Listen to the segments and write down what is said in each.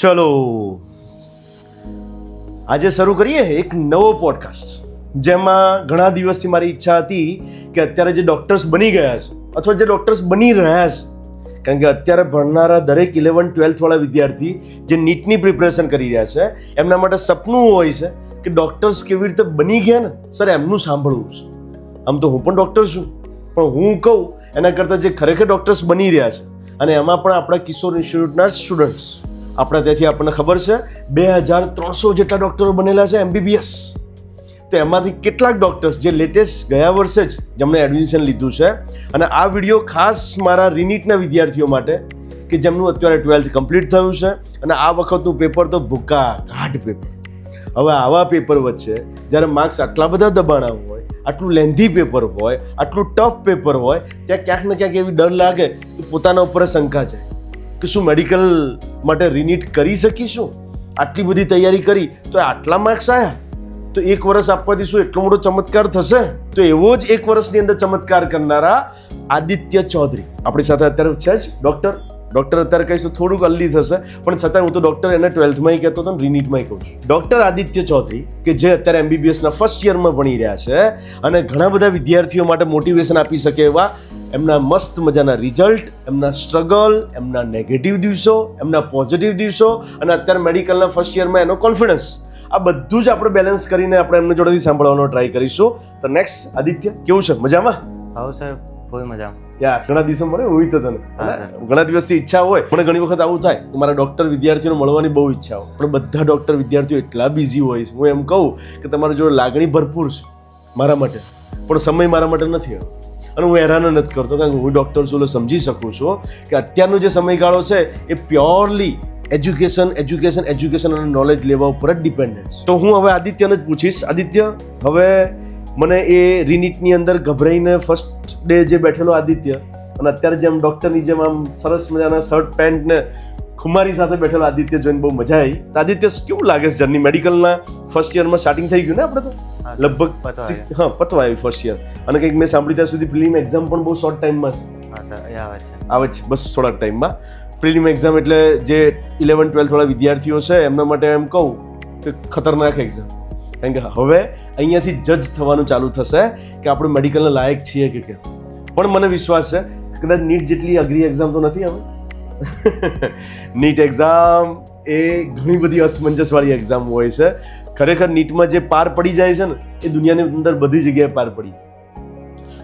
ચલો આજે શરૂ કરીએ એક નવો પોડકાસ્ટ, જેમાં ઘણા દિવસથી મારી ઈચ્છા હતી કે અત્યારે જે ડૉક્ટર્સ બની ગયા છે અથવા જે ડૉક્ટર્સ બની રહ્યા છે, કારણ કે અત્યારે ભણનારા દરેક 11-12 વાળા વિદ્યાર્થી જે નીટની પ્રિપરેશન કરી રહ્યા છે, એમના માટે સપનું હોય છે કે ડૉક્ટર્સ કેવી રીતે બની ગયા ને સર એમનું સાંભળવું છે. આમ તો હું પણ ડૉક્ટર છું, પણ હું કહું એના કરતાં જે ખરેખર ડૉક્ટર્સ બની રહ્યા છે, અને એમાં પણ આપણા કિશોર ઇન્સ્ટિટ્યૂટના સ્ટુડન્ટ્સ, આપણા ત્યાંથી આપણને ખબર છે 2300 જેટલા ડૉક્ટરો બનેલા છે MBBS. તો એમાંથી કેટલાક ડૉક્ટર્સ જે લેટેસ્ટ ગયા વર્ષે જ જેમણે એડમિશન લીધું છે, અને આ વિડીયો ખાસ મારા રીનીટના વિદ્યાર્થીઓ માટે કે જેમનું અત્યારે 12th કમ્પ્લીટ થયું છે, અને આ વખતનું પેપર તો ભૂકા ઘાટ પેપર. હવે આવા પેપર વચ્ચે જ્યારે માર્ક્સ આટલા બધા દબાણા હોય, આટલું લેન્ધી પેપર હોય, આટલું ટફ પેપર હોય, ત્યાં ક્યાંક ને ક્યાંક એવી ડર લાગે કે પોતાના ઉપર શંકા જાય કે શું મેડિકલ માટે રીનીટ કરી શકીશું? આટલી બધી તૈયારી કરી તો આટલા માર્ક્સ આવ્યા, તો એક વર્ષ આપવાથી શું એટલો મોટો ચમત્કાર થશે? તો એવો જ એક વર્ષની અંદર ચમત્કાર કરનારા આદિત્ય ચૌધરી આપણી સાથે અત્યારે છે જ. ડૉક્ટર અત્યારે કહીશું થોડુંક અલ્લી થશે, પણ છતાં હું તો ડૉક્ટર એને 12thમાં કહેતો હતો ને રીનીટમાં કહું છું. ડૉક્ટર આદિત્ય ચૌધરી કે જે અત્યારે MBBSના ફર્સ્ટ યરમાં ભણી રહ્યા છે, અને ઘણા બધા વિદ્યાર્થીઓ માટે મોટિવેશન આપી શકે એવા એમના મસ્ત મજાના રિઝલ્ટ, એમના સ્ટ્રગલ, એમના નેગેટિવ દિવસો, એમના પોઝિટિવ દિવસો, અને અત્યારે મેડિકલના ફર્સ્ટ યરમાં એનો કોન્ફિડન્સ, આ બધું જ આપણે બેલેન્સ કરીને આપણે એમના જોડેથી સાંભળવાનો ટ્રાય કરીશું. તો નેક્સ્ટ આદિત્ય, કેવું છે? મજામાં? હા સર, ફૂલ મજામાં. યાર ઘણા દિવસો મળે હોય તો તને, ઘણા દિવસથી ઈચ્છા હોય. મને ઘણી વખત આવું થાય કે મારા ડૉક્ટર વિદ્યાર્થીઓને મળવાની બહુ ઈચ્છા હોય, પણ બધા ડૉક્ટર વિદ્યાર્થીઓ એટલા બિઝી હોય છે. હું એમ કહું કે તમારી જોડે લાગણી ભરપૂર છે મારા માટે, પણ સમય મારા માટે નથી. અને હું હેરાન નથી કરતો, કારણ કે હું ડૉક્ટર છું એટલે સમજી શકું છું કે અત્યારનો જે સમયગાળો છે એ પ્યોરલી એજ્યુકેશન અને નોલેજ લેવા ઉપર જ ડિપેન્ડન્ટ. તો હું હવે આદિત્યને જ પૂછીશ. આદિત્ય, હવે મને એ રીનીટની અંદર ગભરાઈને ફર્સ્ટ ડે જે બેઠેલો આદિત્ય, અને અત્યારે જેમ ડૉક્ટરની જેમ આમ સરસ મજાના શર્ટ પેન્ટ ને ખુમારી સાથે બેઠેલો આદિત્ય જોઈને બહુ મજા આવી. તો આદિત્ય, કેવું લાગે છે જર્ની? મેડિકલના ફર્સ્ટ યરમાં સ્ટાર્ટિંગ થઈ ગયું ને આપણે તો લગભગ પતવા આવી ફર્સ્ટ યર, અને કંઈક મેં સાંભળી ત્યાં સુધી પ્રિલિમ એક્ઝામ પણ બહુ શોર્ટ ટાઈમમાં આવે છે, બસ થોડાક ટાઈમમાં પ્રિલિમ એક્ઝામ. એટલે જે 11-12 વાળા વિદ્યાર્થીઓ છે એમના માટે એમ કહું કે ખતરનાક એક્ઝામ, કારણ કે હવે અહીંયાથી જજ થવાનું ચાલુ થશે કે આપણે મેડિકલના લાયક છીએ કે કેમ. પણ મને વિશ્વાસ છે કદાચ નીટ જેટલી અઘરી એક્ઝામ તો નથી હવે. નીટ એક્ઝામ એ ઘણી બધી અસમંજસવાળી એક્ઝામ હોય છે. ખરેખર નીટમાં જે પાર પડી જાય છે ને એ દુનિયાની અંદર બધી જગ્યાએ પાર પડી જાય.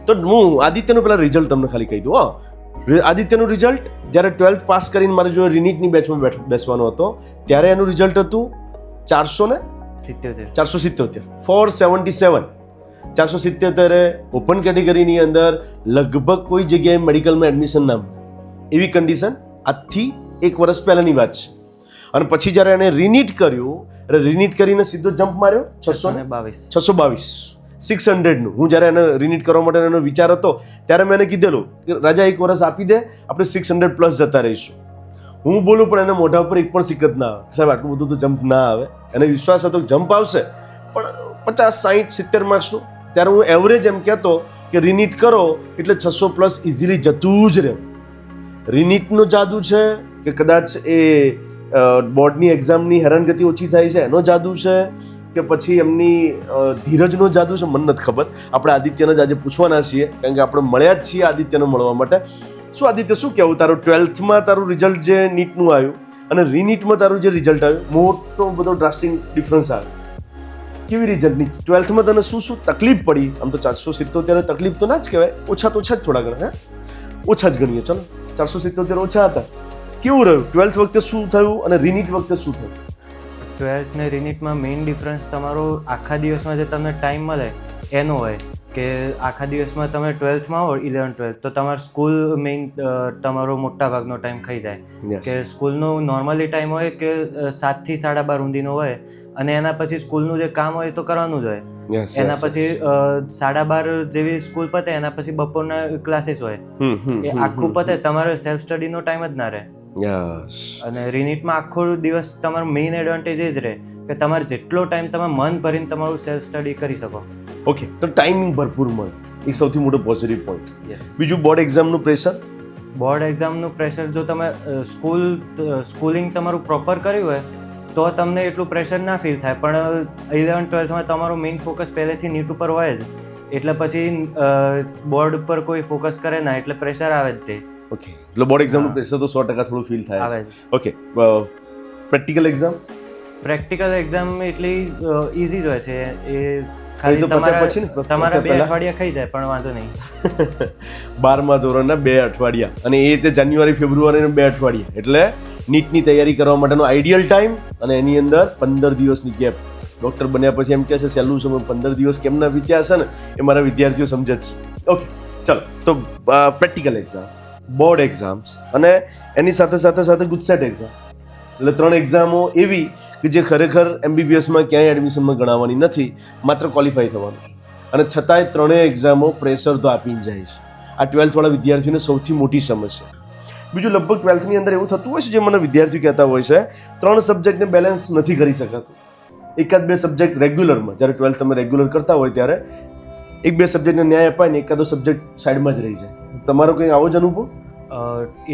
તો હું આદિત્યનું પહેલાં રિઝલ્ટ તમને ખાલી કહી દઉં. આદિત્યનું રિઝલ્ટ જ્યારે 12th પાસ કરીને મારે જો રીનીટની બેચમાં બેસવાનો હતો, ત્યારે એનું રિઝલ્ટ હતું 477 477. 477 ઓપન કેટેગરીની અંદર લગભગ કોઈ જગ્યાએ મેડિકલમાં એડમિશન ના મળે એવી કન્ડિશન આજથી એક વર્ષ પહેલાંની વાત છે. અને પછી જ્યારે એને રીનીટ કર્યું, રીનીટ કરીને સીધો જમ્પ માર્યો 622 600નું. હું જ્યારે એને રીનીટ કરવા માટે એનો વિચાર હતો ત્યારે મેં એને કીધેલું કે રાજા એક વર્ષ આપી દે, આપણે 600 પ્લસ જતા રહીશું. હું બોલું પણ એને મોઢા ઉપર એક પણ સિક્કત ના આવે, સાહેબ આટલું બધું તો જમ્પ ના આવે. એને વિશ્વાસ હતો કે જમ્પ આવશે, પણ 50, 60, 70 માર્ક્સનું. ત્યારે હું એવરેજ એમ કહેતો કે રીનીટ કરો એટલે 600 પ્લસ ઇઝીલી જતું જ રહે. રીનીટનો જાદુ છે કે કદાચ એ બોર્ડની એક્ઝામની હેરાનગતિ ઓછી થાય છે એનો જાદુ છે, કે પછી એમની ધીરજનો જાદુ છે, મને નથી ખબર. આપણે આદિત્યને જ આજે પૂછવાના છીએ, કારણ કે આપણે મળ્યા જ છીએ આદિત્યને મળવા માટે. શું આદિત્ય, શું કહેવું તારું 12thમાં તારું રિઝલ્ટ જે નીટનું આવ્યું અને રીનીટમાં તારું જે રિઝલ્ટ આવ્યું, મોટો બધો ડ્રાસ્ટિક ડિફરન્સ આવ્યો. કેવી રિઝલ્ટની 12thમાં તને શું તકલીફ પડી? આમ તો 477 તકલીફ તો ના જ કહેવાય, ઓછા તો ઓછા જ થોડા ઘણા, ઓછા જ ગણીએ. ચલો 477 ઓછા હતા. કેવું રહ્યું 12th વખતે શું થયું અને રીનીટ વખતે શું થયું? 12th ને રીનીટમાં મેઇન ડિફરન્સ તમારો આખા દિવસમાં જે તમને ટાઈમ મળે એનો હોય કે આખા દિવસમાં તમે 12thમાં હો 11-12 તો તમારો સ્કૂલ મેઇન તમારો મોટા ભાગનો ટાઈમ ખાઈ જાય. કે સ્કૂલનો નોર્મલી ટાઈમ હોય કે 7 થી 12:30 સુધીનો હોય, અને એના પછી સ્કૂલનું જે કામ હોય તો કરવાનું જ હોય. એના પછી 12:30 જેવી સ્કૂલ પતે, એના પછી બપોરના ક્લાસીસ હોય. એ આખું પતે, તમારો સેલ્ફ સ્ટડીનો ટાઈમ જ ના રહે. અને રીનીટમાં આખો દિવસ તમારો મેઇન એડવાન્ટેજ એ જ રહે કે તમારે જેટલો ટાઈમ તમે મન ભરીને તમારું સેલ્ફ સ્ટડી કરી શકો. ઓકે, તો ટાઈમિંગ ભરપૂર મળે, એક સૌથી મોટો પોઝિટિવ પોઈન્ટ. બીજું બોર્ડ એક્ઝામનું પ્રેશર બોર્ડ એક્ઝામનું પ્રેશર જો તમે સ્કૂલિંગ તમારું પ્રોપર કર્યું હોય તો તમને એટલું પ્રેશર ના ફીલ થાય, પણ 11th-12thમાં તમારું મેઇન ફોકસ પહેલેથી નીટ ઉપર હોય જ, એટલે પછી બોર્ડ ઉપર કોઈ ફોકસ કરે ના એટલે પ્રેશર આવે જ તે. ઓકે, એટલે બોર્ડ એક્ઝામનું પ્રેશર તો 100% થોડું ફીલ થાય આવે છે. Okay, practical exam? Practical exam એટલી ઇઝી જ હોય છે, એ એ ખાલી તો પત્યા પછી ને, તમારા 2 પહેલા? અઠવાડિયા ખાઈ જાય પણ વાંધો નહીં. 12મા ધોરણના 2 અઠવાડિયા, અને એ તે જાન્યુઆરી ફેબ્રુઆરીના 2 અઠવાડિયા, એટલે નીટની તૈયારી કરવા માટેનો આઈડિયલ ટાઈમ, અને એની અંદર 15 દિવસની ગેપ. ડૉક્ટર બન્યા પછી એમ કહે છે સહેલું સમય 15 દિવસ કેમના વીત્યા હશે ને એ મારા વિદ્યાર્થીઓ સમજે જ છે. ઓકે ચલો, તો પ્રેક્ટિકલ એક્ઝામ, બોર્ડ એક્ઝામ્સ, અને એની સાથે ગુજસેટ એક્ઝામ, એટલે 3 એક્ઝામો એવી કે જે ખરેખર MBBSમાં ક્યાંય એડમિશનમાં ગણાવવાની નથી, માત્ર ક્વોલિફાય થવાનું છે. અને છતાંય 3 એક્ઝામો પ્રેશર તો આપીને જાય છે. આ 12th વાળા વિદ્યાર્થીઓને સૌથી મોટી સમસ્યા. બીજું લગભગ 12thની અંદર એવું થતું હોય છે, જે મને વિદ્યાર્થીઓ કહેતા હોય છે, 3 સબ્જેક્ટને બેલેન્સ નથી કરી શકાતું. 1-2 સબ્જેક્ટ રેગ્યુલરમાં, જ્યારે 12th તમે રેગ્યુલર કરતા હોય ત્યારે 1-2 સબ્જેક્ટને ન્યાય અપાય ને 1-2 સબ્જેક્ટ સાઈડમાં જ રહી જાય. તમારો કંઈ આવો જ અનુભવ?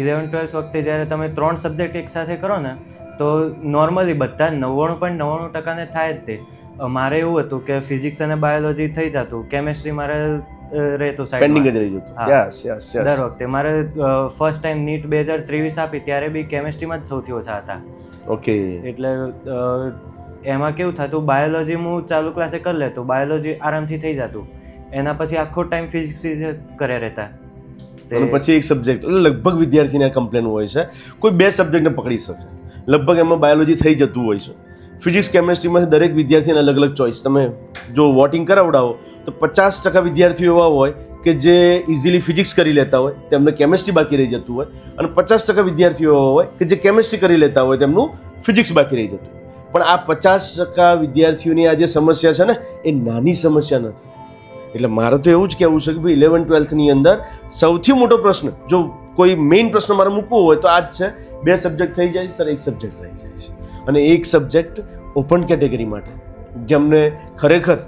11th-12th વખતે જ્યારે તમે 3 સબ્જેક્ટ એકસાથે કરો ને તો નોર્મલી બધા 99.99% થાય જ તે. મારે એવું હતું કે ફિઝિક્સ અને બાયોલોજી થઈ જતું, કેમેસ્ટ્રી મારે રહેતું પેન્ડિંગ જ સાઈડમાં. રહી જતું. હા. યસ દર વખતે મારે ફર્સ્ટ ટાઈમ નીટ 2023 આપી ત્યારે બી કેમેસ્ટ્રીમાં જ સૌથી ઓછા હતા. ઓકે, એટલે એમાં કેવું થતું, બાયોલોજી હું ચાલુ ક્લાસે કરી લેતો, બાયોલોજી આરામથી થઈ જતું, એના પછી આખો ટાઈમ ફિઝિક્સ કર્યા રહેતા. અને પછી એક સબ્જેક્ટ, એટલે લગભગ વિદ્યાર્થીને કમ્પ્લેન હોય છે, કોઈ 2 સબ્જેક્ટને પકડી શકે, લગભગ એમાં બાયોલોજી થઈ જતું હોય છે. ફિઝિક્સ કેમેસ્ટ્રીમાંથી દરેક વિદ્યાર્થીને અલગ અલગ ચોઇસ. તમે જો વોટિંગ કરાવડાવો તો 50% વિદ્યાર્થીઓ એવા હોય કે જે ઇઝીલી ફિઝિક્સ કરી લેતા હોય, તેમને કેમેસ્ટ્રી બાકી રહી જતું હોય, અને 50% વિદ્યાર્થીઓ એવા હોય કે જે કેમેસ્ટ્રી કરી લેતા હોય, તેમનું ફિઝિક્સ બાકી રહી જતું. પણ આ 50% વિદ્યાર્થીઓની આ જે સમસ્યા છે ને, એ નાની સમસ્યા નથી. એટલે મારે તો એવું જ કહેવું છે કે ભાઈ 11th-12thની અંદર સૌથી મોટો પ્રશ્ન, જો કોઈ મેઇન પ્રશ્ન મારે મૂકવો હોય તો આ જ છે, 2 સબ્જેક્ટ થઈ જાય સર, 1 સબ્જેક્ટ રહી જાય છે. અને 1 સબ્જેક્ટ ઓપન કેટેગરી માટે, જેમને ખરેખર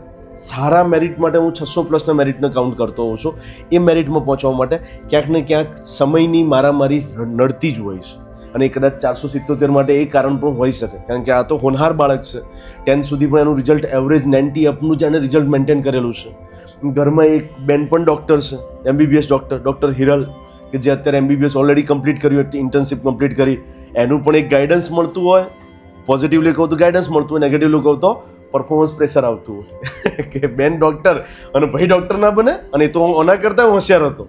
સારા મેરિટ માટે હું 600+ મેરિટને કાઉન્ટ કરતો હોઉં છું, એ મેરિટમાં પહોંચવા માટે ક્યાંક ને ક્યાંક સમયની મારામારી નડતી જ હોય છે. અને કદાચ 477 માટે એ કારણ પણ હોઈ શકે, કારણ કે આ તો હોનહાર બાળક છે. 10th સુધી પણ એનું રિઝલ્ટ એવરેજ 90 અપનું જ એને રિઝલ્ટ મેન્ટેન કરેલું છે. ઘરમાં એક બેન પણ ડૉક્ટર છે, MBBS ડૉક્ટર હિરલ, કે જે અત્યારે MBBS ઓલરેડી કમ્પ્લીટ કર્યું, ઇન્ટર્નશિપ કમ્પ્લીટ કરી, એનું પણ એક ગાઈડન્સ મળતું હોય. પોઝિટિવલી કહું તો ગાઈડન્સ મળતું હોય, નેગેટિવલી કહું તો પરફોર્મન્સ પ્રેશર આવતું હોય કે બેન ડૉક્ટર અને ભાઈ ડૉક્ટર ના બને. અને એ તો ઓના કરતાં હોશિયાર હતો.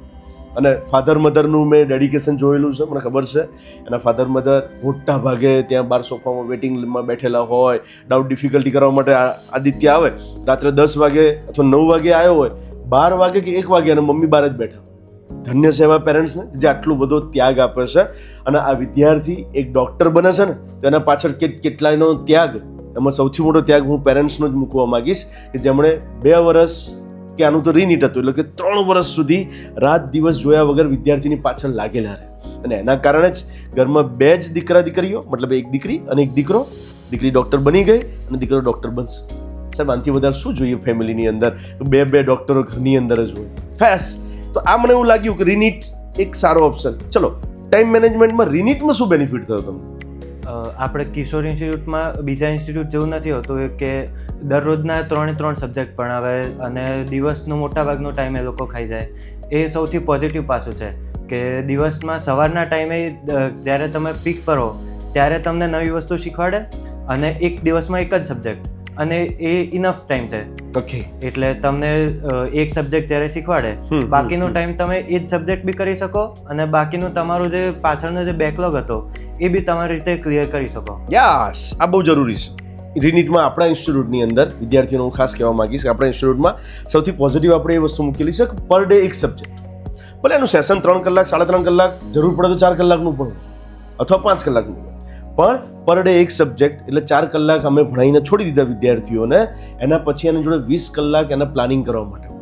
અને ફાધર મધરનું મેં ડેડિકેશન જોયેલું છે, મને ખબર છે. એના ફાધર મધર મોટા ભાગે ત્યાં 12 સોફામાં વેટિંગમાં બેઠેલા હોય, ડાઉટ ડિફિકલ્ટી કરવા માટે આદિત્ય આવે, રાત્રે 10 વાગે અથવા 9 વાગે આવ્યો હોય, 12 વાગે કે 1 વાગે અને મમ્મી બહાર જ બેઠા. ધન્ય છે એવા પેરેન્ટ્સને જે આટલો બધો ત્યાગ આપે છે. અને આ વિદ્યાર્થી એક ડૉક્ટર બને છે ને, તો એના પાછળ કેટલાયનો ત્યાગ, એમાં સૌથી મોટો ત્યાગ હું પેરેન્ટ્સનો જ મૂકવા માગીશ, કે જેમણે 2 વર્ષ, કે આનું તો રીનીટ હતું, એટલે કે 3 વર્ષ સુધી રાત દિવસ જોયા વગર વિદ્યાર્થીની પાછળ લાગેલા રહે. અને એના કારણે જ ઘરમાં 2 જ દીકરીઓ, મતલબ 1 દીકરી અને 1 દીકરો. દીકરી ડૉક્ટર બની ગઈ અને દીકરો ડૉક્ટર બનશે. સાહેબ, આનાથી વધારે શું જોઈએ ફેમિલીની અંદર? 2 ડૉક્ટરો ઘરની અંદર જ હોય. ખાસ તો આ મને એવું લાગ્યું કે રીનીટ એક સારો ઓપ્શન. ચલો, ટાઈમ મેનેજમેન્ટમાં રીનીટમાં શું બેનિફિટ થયો તમને? આપણે કિશોર ઇન્સ્ટિટ્યૂટમાં બીજા ઇન્સ્ટિટ્યૂટ જેવું નથી હોતું કે દરરોજના 3 સબ્જેક્ટ ભણાવે અને દિવસનો મોટાભાગનો ટાઈમ એ લોકો ખાઈ જાય. એ સૌથી પોઝિટિવ પાસું છે કે દિવસમાં સવારના ટાઈમે જ્યારે તમે પીક પર હો ત્યારે તમને નવી વસ્તુ શીખવાડે, અને એક દિવસમાં 1 જ સબ્જેક્ટ, અને એ ઇનફ ટાઈમ છે. ઓકે, એટલે તમને 1 સબ્જેક્ટ જ્યારે શીખવાડે, બાકીનો ટાઈમ તમે એ જ સબ્જેક્ટ બી કરી શકો, અને બાકીનું તમારું જે પાછળનો જે બેકલોગ હતો એ બી તમારી રીતે ક્લિયર કરી શકો. યસ, આ બહુ જરૂરી છે. રીનીટમાં આપણા ઇન્સ્ટિટ્યૂટની અંદર વિદ્યાર્થીઓને હું ખાસ કહેવા માંગીશ કે આપણા ઇન્સ્ટિટ્યૂટમાં સૌથી પોઝિટિવ આપણે એ વસ્તુ મૂકેલી છે કે પર ડે 1 સબ્જેક્ટ. ભલે એનું સેશન 3 કલાક, 3.5 કલાક, જરૂર પડે તો 4 કલાકનું પણ અથવા 5 કલાકનું, પણ પર ડે 1 સબ્જેક્ટ, એટલે 4 કલાક અમે ભણાવીને છોડી દીધા વિદ્યાર્થીઓને. એના પછી એની જોડે 20 કલાક એને પ્લાનિંગ કરવા માટે.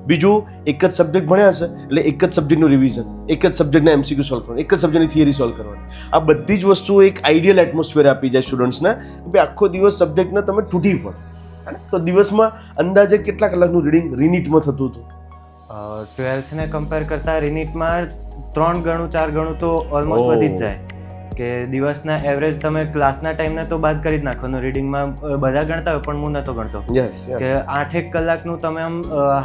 બીજું, 1 જ સબ્જેક્ટ ભણ્યા છે એટલે 1 જ સબ્જેક્ટનું રિવિઝન, 1 જ સબ્જેક્ટના MCQ સોલ્વ કરવાનું, 1 જ સબ્જેક્ટની થિયરી સોલ્વ કરવાની. આ બધી જ વસ્તુઓ એક આઈડિયલ એટમોસ્ફિયર આપી જાય સ્ટુડન્ટ્સને કે ભાઈ આખો દિવસ સબ્જેક્ટને તમે તૂટી પડો. તો દિવસમાં અંદાજે કેટલા કલાકનું રીડિંગ રીનીટમાં થતું હતું? 12thને કમ્પેર કરતાં રીનીટમાં 3 ગણું 4 ગણું તો ઓલમોસ્ટ વધી જ જાય કે દિવસના એવરેજ તમે ક્લાસના ટાઈમને તો બાદ કરી જ નાખો. રીડિંગમાં બધા ગણતા હોય પણ હું નહોતો ગણતો કે 8-1 કલાકનું તમે આમ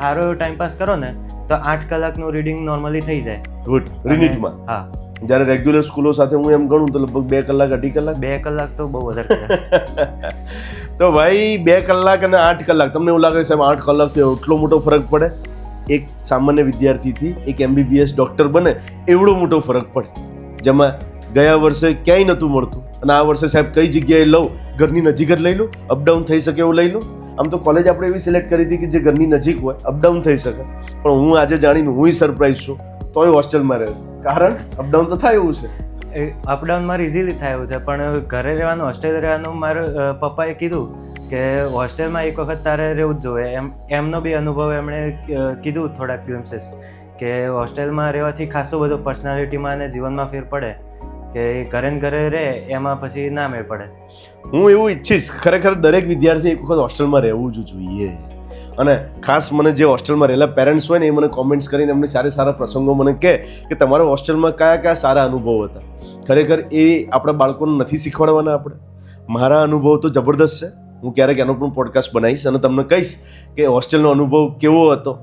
સારો એવો ટાઈમ પાસ કરો ને તો 8 કલાકનું રીડિંગ નોર્મલી થઈ જાય. ગુડ. રિનિટમાં હા, જ્યારે રેગ્યુલર સ્કૂલો સાથે હું એમ ગણું તો લગભગ 2 કલાક 2.5 કલાક. 2 કલાક તો બહુ વધારે. તો ભાઈ 2 કલાક અને 8 કલાક, તમને એવું લાગે સાહેબ 8 કલાક તો એટલો મોટો ફરક પડે? એક સામાન્ય વિદ્યાર્થીથી એક MBBS ડોક્ટર બને એવડો મોટો ફરક પડે. જેમાં ગયા વર્ષે ક્યાંય નહોતું મળતું અને આ વર્ષે સાહેબ કઈ જગ્યાએ લઉં, ઘરની નજીક જ લઈ લઉં, અપડાઉન થઈ શકે એવું લઈ લઉં. આમ તો કોલેજ આપણે એવી સિલેક્ટ કરી હતી કે જે ઘરની નજીક હોય, અપડાઉન થઈ શકે, પણ હું આજે જાણીને હું સરપ્રાઈઝ છું તોય હોસ્ટેલમાં રહે છું. કારણ અપડાઉન તો થાય એવું છે. અપડાઉન મારે ઇઝીલી થાય એવું છે, પણ ઘરે રહેવાનું હોસ્ટેલ રહેવાનું મારા પપ્પાએ કીધું કે હોસ્ટેલમાં એક વખત તારે રહેવું જ જોઈએ. એમનો બી અનુભવ એમણે કીધું થોડાક ગ્લિમ્પસીસ કે હોસ્ટેલમાં રહેવાથી ખાસો બધો પર્સનાલિટીમાં અને જીવનમાં ફેર પડે કે ઘરે ને ઘરે રહે એમાં પછી ના મેળ પડે. હું એવું ઈચ્છીશ ખરેખર દરેક વિદ્યાર્થી એક વખત હોસ્ટેલમાં રહેવું જ જોઈએ. અને ખાસ મને જે હોસ્ટેલમાં રહેલા પેરેન્ટ્સ હોય ને એ મને કોમેન્ટ્સ કરીને એમને સારા પ્રસંગો મને કહે કે તમારા હોસ્ટેલમાં કયા સારા અનુભવો હતા. ખરેખર એ આપણા બાળકોને નથી શીખવાડવાના આપણે. મારા અનુભવ તો જબરદસ્ત છે. હું ક્યારેક એનો પણ પોડકાસ્ટ બનાવીશ અને તમને કહીશ કે હોસ્ટેલનો અનુભવ કેવો હતો.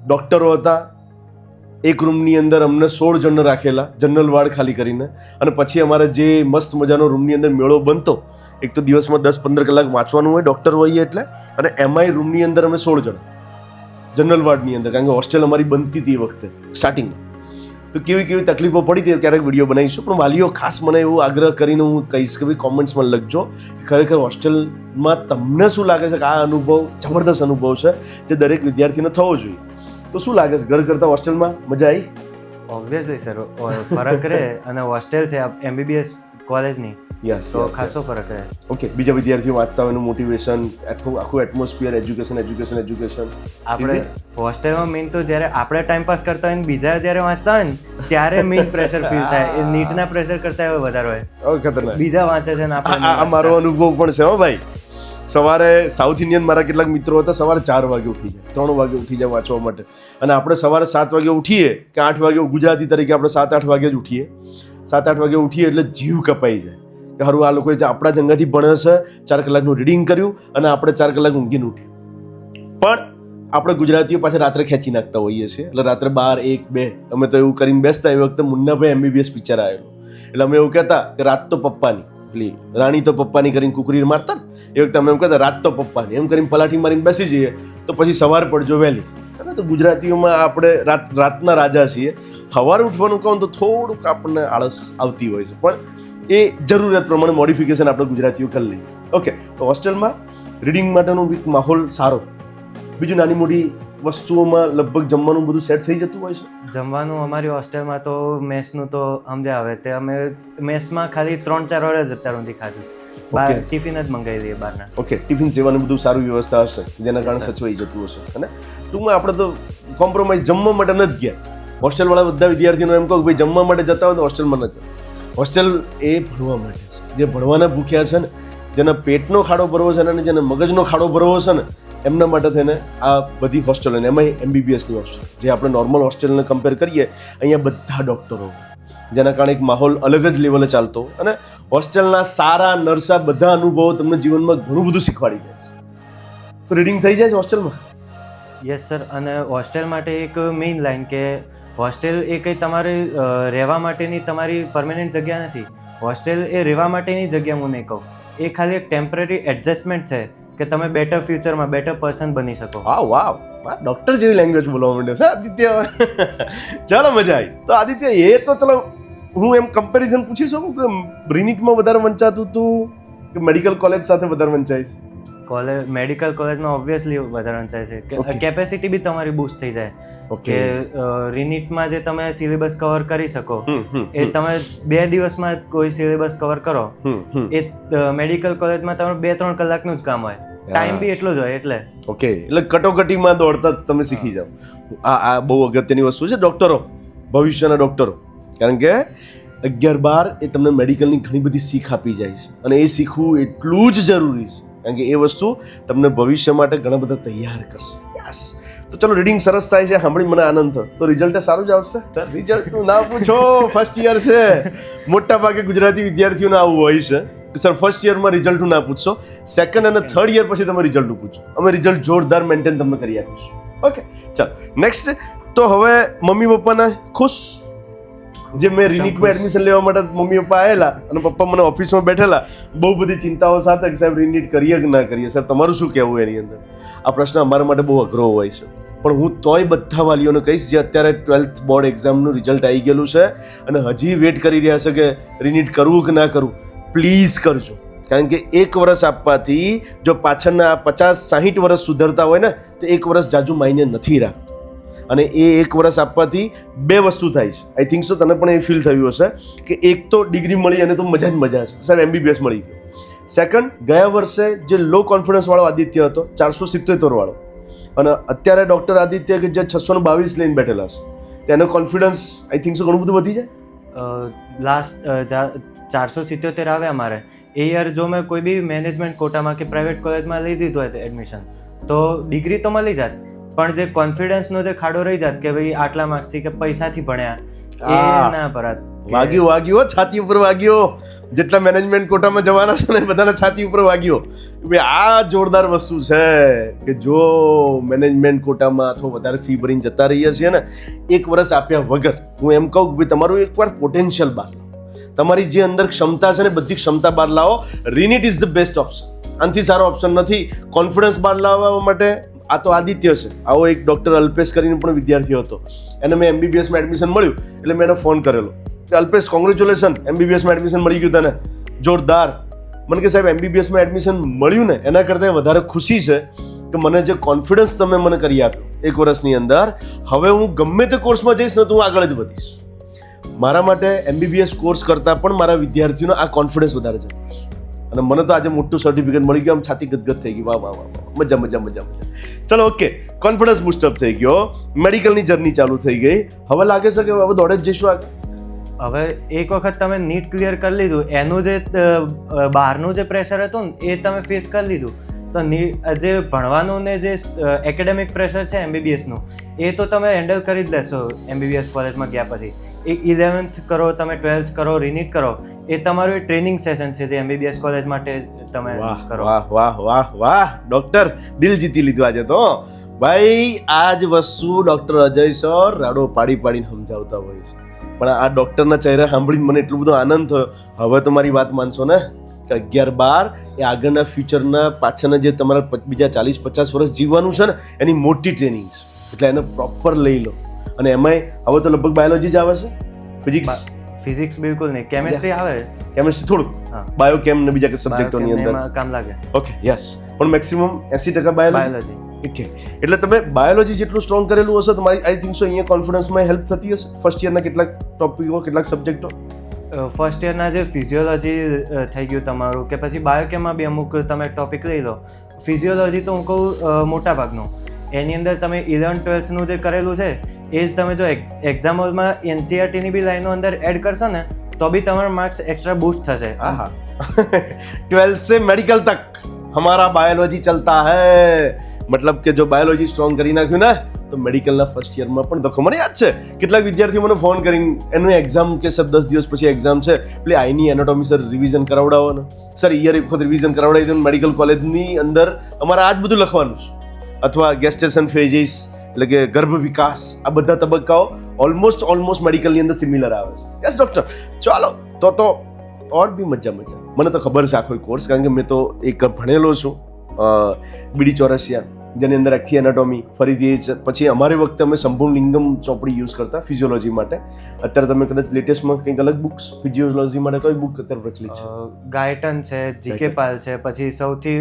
ડૉક્ટરો હતા, એક રૂમની અંદર અમને 16 જણ રાખેલા, જનરલ વાર્ડ ખાલી કરીને, અને પછી અમારે જે મસ્ત મજાનો રૂમની અંદર મેળો બનતો. એક તો દિવસમાં 10-15 કલાક વાંચવાનું હોય ડૉક્ટર હોઈએ એટલે, અને એમાંય રૂમની અંદર અમે 16 જણ જનરલ વાર્ડની અંદર, કારણ કે હોસ્ટેલ અમારી બનતી હતી એ વખતે સ્ટાર્ટિંગમાં. તો કેવી તકલીફો પડી હતી ક્યારેક વિડીયો બનાવીશું. પણ વાલીઓ ખાસ મને એવું આગ્રહ કરીને હું કહીશ કે ભાઈ કોમેન્ટ્સમાં લખજો ખરેખર હોસ્ટેલમાં તમને શું લાગે છે કે આ અનુભવ જબરદસ્ત અનુભવ છે જે દરેક વિદ્યાર્થીને થવો જોઈએ. તો શું લાગે છે, ઘર કરતાં હોસ્ટેલમાં મજા આવી? ઓબ્વિયસલી સર, ફરક રહે. અને હોસ્ટેલ છે MBBS કોલેજની, તો ખાસો ફરક રહે. ઓકે, બીજા વિદ્યાર્થીઓ વાંચતા હોય એનું મોટિવેશન, આખું એટમોસ્ફિયર, એજ્યુકેશન. આપણે હોસ્ટેલમાં મેઇન તો જ્યારે આપણે ટાઈમ પાસ કરતા હોય ને બીજા જ્યારે વાંચતા હોય ને ત્યારે મેઇન પ્રેશર ફીલ થાય. એ નીટના પ્રેશર કરતા હવે વધારે હોય. ખતરનાક. બીજા વાંચે છે ને આપણે. આ મારો અનુભવ પણ છે હો ભાઈ. સવારે સાઉથ ઇન્ડિયન મારા કેટલાક મિત્રો હતા, સવારે 4 વાગે ઉઠી જાય, 3 વાગે ઉઠી જાય વાંચવા માટે. અને આપણે સવારે 7 વાગે ઉઠીએ કે 8 વાગે, ગુજરાતી તરીકે આપણે 7-8 વાગે જ ઉઠીએ. 7-8 વાગે ઉઠીએ એટલે જીવ કપાઈ જાય કે હારું આ લોકોએ આપણા જંગાથી ભણે છે, 4 કલાકનું રીડિંગ કર્યું અને આપણે 4 કલાક ઊંઘીને ઉઠ્યું. પણ આપણે ગુજરાતીઓ પાછા રાત્રે ખેંચી નાખતા હોઈએ છીએ. એટલે રાત્રે 12, 1, 2 અમે તો એવું કરીને બેસતા. એ વખતે મુન્નાભાઈ MBBS પિક્ચર આવેલું એટલે અમે એવું કહેતા કે રાત તો પપ્પાની, પેલી રાણી તો પપ્પાની કરીને કુકરી મારતા ને, એ વખતે અમે એમ કહેતા રાત તો પપ્પાની, એમ કરીને પલાઠી મારીને બેસી જઈએ તો પછી સવાર પડજો વહેલી. તો ગુજરાતીઓમાં આપણે રાતના રાજા છીએ. સવારે ઉઠવાનું કહું તો થોડુંક આપણને આળસ આવતી હોય છે, પણ એ જરૂરિયાત પ્રમાણે મોડિફિકેશન આપણે ગુજરાતીઓ કરી લઈએ. ઓકે, તો હોસ્ટેલમાં રીડિંગ માટેનો એક માહોલ સારો. બીજું નાની મોટી વસ્તુઓમાં લગભગ જમવાનું બધું સેટ થઈ જતું હોય છે. જમવાનું અમારી હોસ્ટેલમાં તો મેસનું તો સમજ્યા આવે તે અમે મેસમાં ખાલી 3-4 વાર જ અત્યાર સુધી ખાધું છે. બહાર ટિફિન જ મંગાવી દઈએ બહારના. ઓકે, ટિફિન સેવાની બધું સારું વ્યવસ્થા હશે જેના કારણે સચવાઈ જતું હશે. અને ટૂંકમાં આપણે તો કોમ્પ્રોમાઇઝ જમવા માટે નથી ગયા. હોસ્ટેલવાળા બધા વિદ્યાર્થીઓને એમ કહું કે ભાઈ જમવા માટે જતા હોય તો હોસ્ટેલમાં ન જતા. હોસ્ટેલ એ ભણવા માટે છે. જે ભણવાના ભૂખ્યા છે ને, જેના પેટનો ખાડો ભરવો છે અને જેને મગજનો ખાડો ભરવો છે ને, એમના માટે થઈને આ બધી હોસ્ટેલો, એમાંય MBBSની હોસ્ટેલ જે આપણે નોર્મલ હોસ્ટેલને કમ્પેર કરીએ, અહીંયા બધા ડૉક્ટરો, જેના કારણે એક માહોલ અલગ જ લેવલે ચાલતો. અને હોસ્ટેલના સારા નરસા બધા અનુભવો તમને જીવનમાં ઘણું બધું શીખવાડી જાય છે. તો રીડિંગ થઈ જાય છે હોસ્ટેલમાં? Yes sir. અને હોસ્ટેલ માટે એક મેઇન લાઈન કે હોસ્ટેલ એ કંઈ તમારે રહેવા માટેની તમારી પરમેનન્ટ જગ્યા નથી. હોસ્ટેલ એ રહેવા માટેની જગ્યા હું નહીં કહું, એ ખાલી એક ટેમ્પરરી એડજસ્ટમેન્ટ છે કે તમે બેટર ફ્યુચરમાં બેટર પર્સન બની શકો. વાવ, ડૉક્ટર જેવી લેંગ્વેજ બોલવા માંડ્યો છે આદિત્ય. ચાલો, મજા આવી. તો આદિત્ય, એ તો ચલો હું એમ કમ્પેરિઝન પૂછી શકું કે રિનિટમાં વધારે વંચાતું હતું કે મેડિકલ કોલેજ સાથે વધારે વંચાય છે? મેડિકલ કોલેજમાં ઓબ્વિયસલી વધારે વંચાય છે કે કેપેસિટી બી તમારી બૂસ્ટ થઈ જાય. કે રિનિટમાં જે તમે સિલેબસ કવર કરી શકો એ તમે 2 દિવસમાં કોઈ સિલેબસ કવર કરો, એ મેડિકલ કોલેજમાં તમારે 2-3 કલાકનું જ કામ હોય, ટાઈમ બી એટલો જ હોય. એટલે એટલે કટોકટીમાં દોડતા તમે શીખી જાઓ. આ બહુ અગત્યની વસ્તુ છે ડૉક્ટરો, ભવિષ્યના ડૉક્ટરો. કારણ કે 11-12 એ તમને મેડિકલની ઘણી બધી શીખ આપી જાય છે અને એ શીખવું એટલું જ જરૂરી છે, કારણ કે એ વસ્તુ તમને ભવિષ્ય માટે ઘણા બધા તૈયાર કરશે. યસ. તો ચલો રીડિંગ સરસ થાય છે, સાંભળી મને આનંદ થયો. તો રિઝલ્ટ સારું જ આવશે સર? રિઝલ્ટનું ના પૂછો, ફર્સ્ટ યર છે, મોટા ભાગે ગુજરાતી વિદ્યાર્થીઓને આવું હોય છે કે સર ફર્સ્ટ યરમાં રિઝલ્ટનું ના પૂછશો, સેકન્ડ અને થર્ડ યર પછી તમે રિઝલ્ટનું પૂછો, અમે રિઝલ્ટ જોરદાર મેન્ટેન તમને કરી આપીશું. ઓકે ચાલો નેક્સ્ટ. તો હવે મમ્મી પપ્પાના ખુશ? જે મેં રિનીટમાં એડમિશન લેવા માટે મમ્મી પપ્પા આવેલા અને પપ્પા મને ઓફિસમાં બેઠેલા બહુ બધી ચિંતાઓ સાથે કે સાહેબ રિનીટ કરીએ કે ના કરીએ. સાહેબ તમારું શું કહેવું એની અંદર? આ પ્રશ્ન અમારા માટે બહુ અઘરો હોય છે, પણ હું તોય બધા વાલીઓને કહીશ જે અત્યારે 12th બોર્ડ એક્ઝામનું રિઝલ્ટ આવી ગયેલું છે અને હજી વેટ કરી રહ્યા છે કે રિનીટ કરવું કે ના કરવું, પ્લીઝ કરજો. કારણ કે 1 વર્ષ આપવાથી જો પાછળના 50-60 વર્ષ સુધરતા હોય ને તો 1 વર્ષ જાજુ માયને નથી રાખતું. અને એ 1 વર્ષ આપવાથી 2 વસ્તુ થાય છે. આઈ થિંક સો તને પણ એ ફીલ થયું હશે કે એક તો ડિગ્રી મળી અને તો મજા જ મજા છે, સાહેબ MBBS મળી ગયું. સેકન્ડ, ગયા વર્ષે જે લો કોન્ફિડન્સ વાળો આદિત્ય હતો 477 વાળો, અને અત્યારે ડોક્ટર આદિત્ય કે જે 622 લઈને બેઠેલા છે, એનો કોન્ફિડન્સ આઈ થિંક સો ઘણું બધું વધી જાય. લાસ્ટ 477 આવે અમારે એ યર. જો મેં કોઈ બી મેનેજમેન્ટ કોટામાં કે પ્રાઇવેટ કોલેજમાં લઈ દીધું હોય એડમિશન તો ડિગ્રી તો મળી જાત, પણ જે કોન્ફિડન્સનો જે ખાડો રહી જાત કે ભાઈ આટલા માર્ક્સથી કે પૈસાથી ભણ્યા એ ના ભરાત. વાગ્યું છાતી ઉપર વાગ્યો. જેટલા મેનેજમેન્ટ કોટામાં જવાના છે ને બધાના છાતી ઉપર વાગ્યો. આ જોરદાર વસ્તુ છે કે જો મેનેજમેન્ટ કોટામાં અથવા વધારે ફી ભરીને જતા રહીએ છીએ ને 1 વર્ષ આપ્યા વગર, હું એમ કહું કે ભાઈ તમારું એકવાર પોટેન્શિયલ બહાર લાવો, તમારી જે અંદર ક્ષમતા છે ને બધી ક્ષમતા બહાર લાવો. રિનીટ ઇઝ ધ બેસ્ટ ઓપ્શન, આનાથી સારો ઓપ્શન નથી કોન્ફિડન્સ બહાર લાવવા માટે. આ તો આદિત્ય છે, આવો એક ડૉક્ટર અલ્પેશ કરીને પણ વિદ્યાર્થી હતો, એને મેં MBBSમાં એડમિશન મળ્યું એટલે મેં એને ફોન કરેલો કે અલ્પેશ કોંગ્રેચ્યુલેશન, MBBSમાં એડમિશન મળી ગયું તને, જોરદાર. મને કે સાહેબ MBBSમાં એડમિશન મળ્યું ને એના કરતાં વધારે ખુશી છે કે મને જે કોન્ફિડન્સ તમે મને કરી આપ્યો 1 વર્ષની અંદર, હવે હું ગમે તે કોર્સમાં જઈશ ને તો હું આગળ જ વધીશ. મારા માટે MBBS કોર્સ કરતાં પણ મારા વિદ્યાર્થીઓનો આ કોન્ફિડન્સ વધારે જરૂરી છે. અને મને તો આજે મોટું સર્ટિફિકેટ મળી ગયું, આમ છાતી ગદગદ થઈ ગઈ. વાહ વાહ વાહ, મજા મજા મજા મજા. ચલો ઓકે, કોન્ફિડન્સ બૂસ્ટઅપ થઈ ગયો, મેડિકલની જર્ની ચાલુ થઈ ગઈ. હવે લાગે છે કે હવે દોડે જ જઈશું આગળ. હવે એક વખત તમે નીટ ક્લિયર કરી લીધું, એનું જે બહારનું જે પ્રેશર હતું ને એ તમે ફેસ કરી લીધું, તો જે ભણવાનું ને જે એકેડેમિક પ્રેશર છે MBBSનું એ તો તમે હેન્ડલ કરી જ લેશો MBBS કોલેજમાં ગયા પછી. એ 11th કરો, તમે 12th કરો, રિનીટ કરો, એ તમારું ટ્રેનિંગ સેશન છે જે MBBS કોલેજ માટે તમે કરો. વાહ વાહ વાહ વાહ, ડોક્ટર દિલ જીતી લીધું આજે તો ભાઈ. આ જ વસ્તુ ડોક્ટર અજય સર રાડો પાડીને સમજાવતા હોય છે, પણ આ ડોક્ટરના ચહેરા સાંભળીને મને એટલો બધો આનંદ થયો. હવે તમારી વાત માનશો ને કે 11-12 એ આગળના ફ્યુચરના પાછળના જે તમારા બીજા 40-50 વર્ષ જીવવાનું છે ને એની મોટી ટ્રેનિંગ છે, એટલે એને પ્રોપર લઈ લો. અને એમાંય હવે તો લગભગ બાયોલોજી જ આવે છે, ફિઝિક્સ બિલકુલ નહીં, કેમેસ્ટ્રી આવે, કેમેસ્ટ્રી થોડુંક, બાયોકેમ ને બીજા કે સબ્જેક્ટોની અંદર કામ લાગે. ઓકે યસ, પણ મેક્સિમમ 80% બાયોલોજી. ઓકે, એટલે તમે બાયોલોજી જેટલું સ્ટ્રોંગ કરેલું હશે તમારી આઈ થિંક સો અહીંયા કોન્ફિડન્સમાં હેલ્પ થતી હશે. ફર્સ્ટ યરના કેટલાક ટોપિકો, કેટલાક સબ્જેક્ટો? ફર્સ્ટ યરના જે ફિઝિયોલોજી થઈ ગયું તમારું, કે પછી બાયોકેમમાં બી અમુક તમે ટોપિક લઈ લો. ફિઝિયોલોજી તો હું કહું મોટા ભાગનું, એની અંદર તમે 11th-12thનું જે કરેલું છે એ જ તમે જો એક્ઝામ હોલમાં NCERTની બી લાઈનો અંદર એડ કરશો ને તો બી તમારા માર્ક્સ એક્સ્ટ્રા બૂસ્ટ થશે. હા 12th से मेडिकल तक हमारा बायोलॉजी चलता है. मतलब કે જો બાયોલોજી સ્ટ્રોંગ કરી નાખ્યું ને તો મેડિકલના ફર્સ્ટ યરમાં પણ તો મને યાદ છે કેટલાક વિદ્યાર્થીઓ મને ફોન કરીને એનું એક્ઝામ કે સર 10 દિવસ પછી એક્ઝામ છે એટલે આઈની એનાટોમી સર રિવિઝન કરાવડાવો ને સર યર એક વખત રિવિઝન કરાવડાવી દો. મેડિકલ કોલેજની અંદર અમારે આ જ બધું લખવાનું છે, અથવા ગેસ્ટેશન ફેઝિસ એટલે કે ગર્ભ વિકાસ, આ બધા તબક્કાઓ ઓલમોસ્ટ મેડિકલની અંદર સિમિલર આવે છે. યસ ડોક્ટર, ચાલો તો ઓર બી મજા. મને તો ખબર છે આખો કોર્સ, કારણ કે મેં તો એક ભણેલો છું બીડી ચોરસિયા, જેની અંદર આખી એનાટોમી ફરીથી. પછી અમારી વખતે અમે સંપૂર્ણ લિંગમ ચોપડી યુઝ કરતા ફિઝિયોલોજી માટે. અત્યારે તમે કદાચ લેટેસ્ટમાં કંઈક અલગ બુક્સ ફિઝિયોલોજી માટે કઈ બુક અત્યારે પ્રચલિત છે? ગાયટન છે, જીકે પાલ છે, પછી સૌથી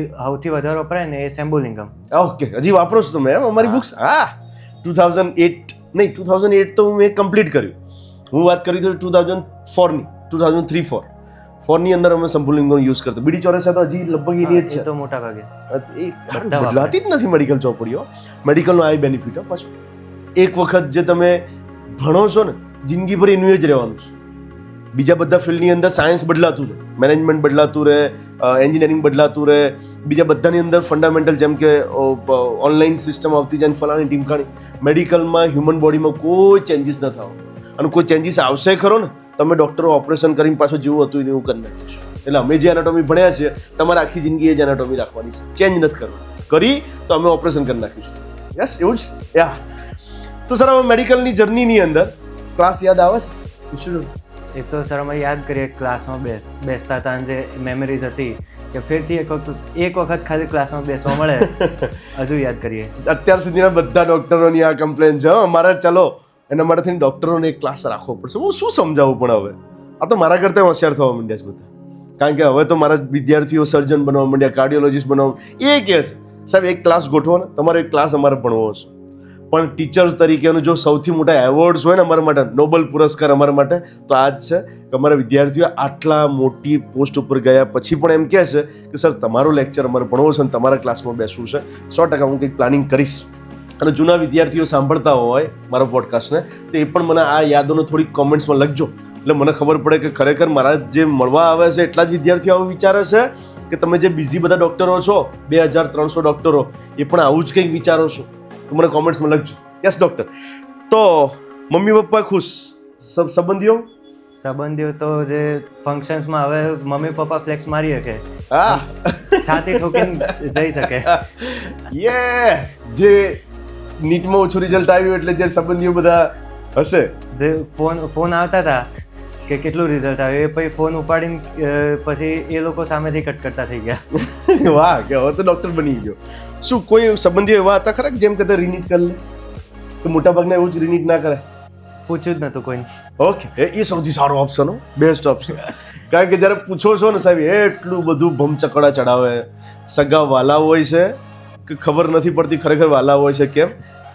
વધારે વપરાય ને એ સેમ્બુલિંગમ. ઓકે, હજી વાપરો છો તમે એમ અમારી બુક્સ? હા, 2008 તો મેં કમ્પ્લીટ કર્યું. હું વાત કરી તો 2004ની 2003-4 ની અંદર અમે સંપૂર્ણ યુઝ કરતા. બીડી ચોરસ તો હજી લગભગ એની જ છે. તો મોટા ભાગે બદલાતી જ નથી મેડિકલ ચોપડીઓ. મેડિકલનો આ બેનિફિટ પાછું એક વખત જે તમે ભણો છો ને જિંદગી ભર એનું જ રહેવાનું છે. બીજા બધા ફિલ્ડની અંદર સાયન્સ બદલાતું રહે, મેનેજમેન્ટ બદલાતું રહે, એન્જિનિયરિંગ બદલાતું રહે, બીજા બધાની અંદર ફંડામેન્ટલ જેમ કે ઓનલાઈન સિસ્ટમ આવતી જાય, ફલાણી ટીમખાણી. મેડિકલમાં હ્યુમન બોડીમાં કોઈ ચેન્જીસ ન થાવ, અને કોઈ ચેન્જીસ આવશે ખરો ને તમે ડૉક્ટરો ઓપરેશન કરીને પાછું જેવું હતું એવું કરી નાખીશું. એટલે અમે જે એનાટોમી ભણ્યા છીએ તમારે આખી જિંદગી એ જ એનાટોમી રાખવાની છે, ચેન્જ નથી કરવાની. કરી તો અમે ઓપરેશન કરી નાખીશું. યસ, એવું જ યા. તો સર હવે મેડિકલની જર્નીની અંદર ક્લાસ યાદ આવે છે? શું એ તો સર અમે યાદ કરીએ ક્લાસમાં બેસતા હતા અને જે મેમરીઝ હતી કે ફેરથી એક વખત ખાલી ક્લાસમાં બેસવા મળે હજુ યાદ કરીએ. અત્યાર સુધીના બધા ડૉક્ટરોની આ કમ્પ્લેન છે. અમારે ચલો એના માટેથી ડૉક્ટરોને એક ક્લાસ રાખવો પડશે. હું શું સમજાવું, પણ હવે આ તો મારા કરતાં હોશિયાર થવા માંડ્યા છે બધા. કારણ કે હવે તો મારા વિદ્યાર્થીઓ સર્જન બનવા માંડ્યા, કાર્ડિયોલોજીસ્ટ બનવા. એ કહે છે સાહેબ એક ક્લાસ ગોઠવો ને, તમારો એક ક્લાસ અમારે ભણવો હશે. પણ ટીચર્સ તરીકેનો જો સૌથી મોટા એવોર્ડ્સ હોય ને અમારા માટે, નોબેલ પુરસ્કાર અમારા માટે, તો આ જ છે કે અમારા વિદ્યાર્થીઓ આટલા મોટી પોસ્ટ ઉપર ગયા પછી પણ એમ કહે છે કે સર તમારો લેક્ચર અમારે ભણવો છે અને તમારા ક્લાસમાં બેસવું છે. 100% હું કંઈક પ્લાનિંગ કરીશ. અને જૂના વિદ્યાર્થીઓ સાંભળતા હોય મારા પોડકાસ્ટને તો એ પણ મને આ યાદોનો થોડીક કોમેન્ટ્સમાં લખજો, એટલે મને ખબર પડે કે ખરેખર મારા જે મળવા આવે છે એટલા જ વિદ્યાર્થીઓ આવું વિચારે છે કે તમે જે બિઝી બધા ડૉક્ટરો છો, 2300 ડૉક્ટરો, એ પણ આવું જ કંઈક વિચારો છો. તો મને કોમેન્ટ્સમાં લખજો. Yes doctor. તો મમ્મી પપ્પા ખુશ, સંબંધીઓ તો જે ફંક્શન્સમાં હવે મમ્મી પપ્પા ફ્લેક્સ મારી શકે, હા, છાતી ઠોકીને જઈ શકે. જે નીટમાં ઓછું રિઝલ્ટ આવ્યું એટલે જે સંબંધીઓ બધા હશે, જે ફોન આવતા હતા કે કેટલું રિઝલ્ટ આવ્યું, એ પછી ફોન ઉપાડીને પછી એ લોકો સામેથી કટ કરતા થઈ ગયા. વાહ, કે હવે તો ડૉક્ટર બની ગયો. શું કોઈ સંબંધીઓ એવા હતા ખરા જેમ કે રિનીટ કરી લે? કે મોટા ભાગના એવું જ રિનીટ ના કરે? પૂછ્યું જ નતું કોઈ. ઓકે, એ સૌથી સારો ઓપ્શન હો, બેસ્ટ ઓપ્શન. કારણ કે જ્યારે પૂછો છો ને સાહેબ, એટલું બધું ભમચકડા ચડાવે. સગા વાલા હોય છે કે ખબર નથી પડતી ખરેખર વાલા હોય છે. કેમ?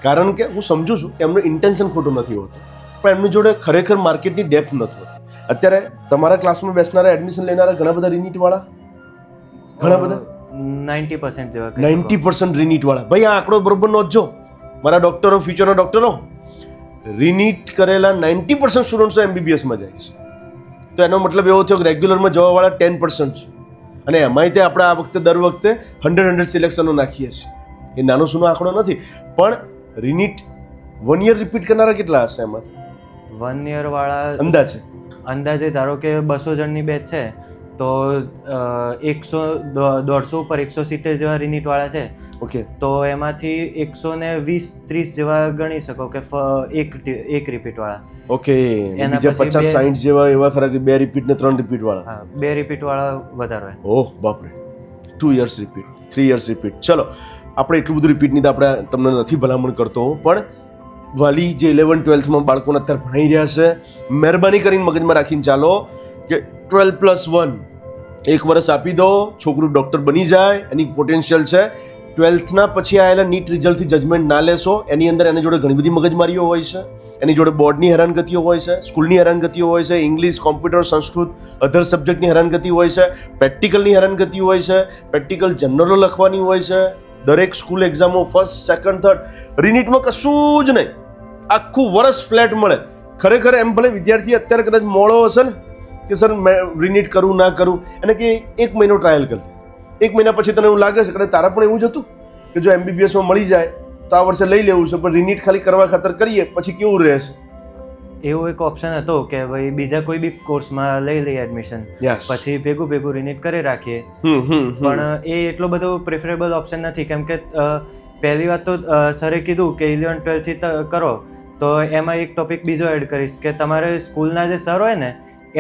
કારણ કે હું સમજુ છું કે એમનું ઇન્ટેન્શન ખોટું નથી હોતું, પણ એમની જોડે ખરેખર માર્કેટની ડેપ્થ નથી હોતી. અત્યારે તમારા ક્લાસમાં બેસનારા, એડમિશન લેનારા ઘણા બધા રિનીટ વાળા, ઘણા બધા 90% જેવા 90% રિનીટ વાળા. ભાઈ આ આંકડો બરોબર નોંધજો. મારા ડૉક્ટરો, ફ્યુચરના ડૉક્ટરો, રિનીટ કરેલા 90% સ્ટુડન્ટ્સો MBBSમાં જાય છે. તો એનો મતલબ એવો થયો કે રેગ્યુલરમાં જવાવાળા 10% છે. અને એમાંય તે આપણે આ વખતે દર વખતે 100 સિલેક્શનો નાખીએ છીએ. એ નાનો સૂનો આંકડો નથી. પણ રિનીટ 1 year રિપીટ કરનારા કેટલા હશે એમાં? 1 year વાળા અંદાજે ધારો કે 200 જણની બેચ છે તો 150 ઉપર 170 જેવા રિનીટ વાળા છે. ઓકે, તો એમાંથી 120-30 જેવા ગણી શકો કે એક રિપીટ વાળા. ઓકે, બીજા 50-60 જેવા એવા ખરા કે 2 રિપીટ ને 3 રિપીટ વાળા. હા, 2 રિપીટ વાળા વધારે. ઓહ બાપરે, 2 years રિપીટ, 3 years રિપીટ. ચલો, આપણે એટલું બધું રિપીટની તો આપણે તમને નથી ભલામણ કરતો, પણ વાલી જે 11-12માં બાળકોને અત્યારે ભણાઈ રહ્યા છે, મહેરબાની કરીને મગજમાં રાખીને ચાલો કે 12+1 1 વર્ષ આપી દો, છોકરું ડૉક્ટર બની જાય, એની પોટેન્શિયલ છે. 12થના પછી આવેલા નીટ રિઝલ્ટથી જજમેન્ટ ના લેશો. એની અંદર એની જોડે ઘણી બધી મગજમારીઓ હોય છે, એની જોડે બોર્ડની હેરાનગતિઓ હોય છે, સ્કૂલની હેરાનગતિઓ હોય છે, ઇંગ્લિશ, કોમ્પ્યુટર, સંસ્કૃત, અધર સબ્જેક્ટની હેરાનગતિ હોય છે, પ્રેક્ટિકલની હેરાનગતિ હોય છે, પ્રેક્ટિકલ જનરલો લખવાની હોય છે, દરેક સ્કૂલ એક્ઝામો 1st, 2nd, 3rd. રિનીટમાં કશું જ નહીં, આખું વર્ષ ફ્લેટ મળે. ખરેખર એમ ભલે વિદ્યાર્થી અત્યારે કદાચ મોડો હશે ને કે સર રિનીટ કરું ના કરું, એને કે 1 મહિનો ટ્રાયલ કરી, 1 મહિના પછી તને એવું લાગે છે કદાચ તારા પણ એવું જ હતું કે જો MBBSમાં મળી જાય તો આ વર્ષે લઈ લેવું છે, પણ રિનીટ ખાલી કરવા ખાતર કરીએ પછી કેવું રહેશે? એવો એક ઓપ્શન હતો કે ભાઈ બીજા કોઈ બી કોર્સમાં લઈ લઈએ એડમિશન, પછી ભેગું રિનીટ કરી રાખીએ. પણ એ એટલો બધો પ્રિફરેબલ ઓપ્શન નથી, કેમ કે પહેલી વાત તો સરે કીધું કે 11-12 થી કરો, તો એમાં એક ટોપિક બીજો એડ કરીશ કે તમારે સ્કૂલના જે સર હોય ને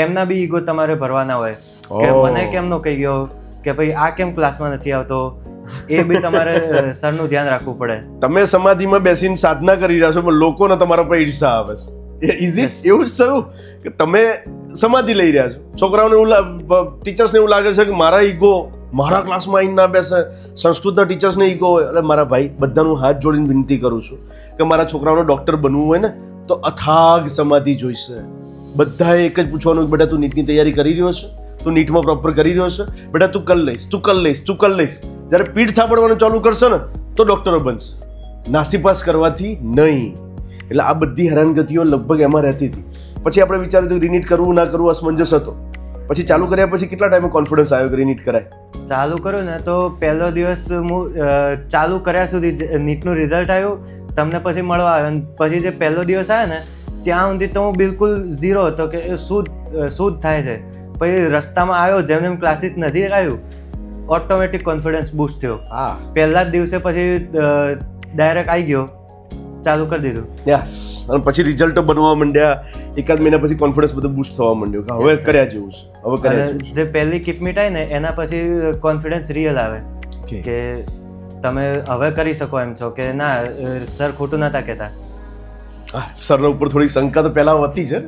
એમના બી ઈગો તમારે ભરવાના હોય કે મને કેમ નો કહી ગયો કે ભાઈ આ કેમ ક્લાસમાં નથી આવતો, એ બી તમારે સરનું ધ્યાન રાખવું પડે. તમે સમાધિમાં બેસીને સાધના કરી રહ્યા છો પણ લોકોને તમારા પર ઈર્ષા આવે છે. એવું જ થયું કે તમે સમાધિ લઈ રહ્યા છો, છોકરાઓને ટીચર્સને એવું લાગે છે કે મારા ઈગો મારા ક્લાસમાં આવીને ના બેસે. સંસ્કૃતના ટીચર્સને ઈગો હોય. એટલે મારા ભાઈ બધાનું હાથ જોડીને વિનંતી કરું છું કે મારા છોકરાઓને ડૉક્ટર બનવું હોય ને તો અથાગ સમાધિ જોઈશે. બધાએ એક જ પૂછવાનું કે બેટા તું નીટની તૈયારી કરી રહ્યો છે, તું નીટમાં પ્રોપર કરી રહ્યો છે, બેટા તું કરી લઈશ. જ્યારે પીઠ થાપડવાનું ચાલુ કરશે ને તો ડૉક્ટરો બનશે, નાસીપાસ કરવાથી નહીં. એટલે આ બધી હેરાનગતિઓ લગભગ એમાં રહેતી હતી. પછી આપણે વિચાર્યું હતું રિનીટ કરવું ના કરવું અસમંજસ હતો. પછી ચાલુ કર્યા પછી કેટલા ટાઈમે કોન્ફિડન્સ આવ્યો કે રિનીટ કરાય? ચાલુ કર્યું ને તો પહેલો દિવસ હું ચાલુ કર્યા સુધી નીટનું રિઝલ્ટ આવ્યું, તમને પછી મળવા આવ્યો, અને પછી જે પહેલો દિવસ આવ્યો ને ત્યાં સુધી તો હું બિલકુલ ઝીરો હતો કે શું જ થાય છે. પછી રસ્તામાં આવ્યો, જેમ જેમ ક્લાસીસ નજીક આવ્યું ઓટોમેટિક કોન્ફિડન્સ બૂસ્ટ થયો. પહેલા જ દિવસે પછી ડાયરેક્ટ આવી ગયો, ચાલુ કરી દીધું. યસ. અને પછી રિઝલ્ટો બનવા માંડ્યા, એકાદ મહિના પછી કોન્ફિડન્સ બધું બૂસ્ટ થવા માંડ્યું કે હવે કર્યા જેવું છે, હવે કર્યા જેવું છે. જે પહેલી કિપમીટ આવી ને એના પછી કોન્ફિડન્સ રિયલ આવે કે તમે હવે કરી શકો એમ છો, કે ના સર ખોટું નતા કહેતા. સરના ઉપર થોડી શંકા તો પહેલા હતી છે.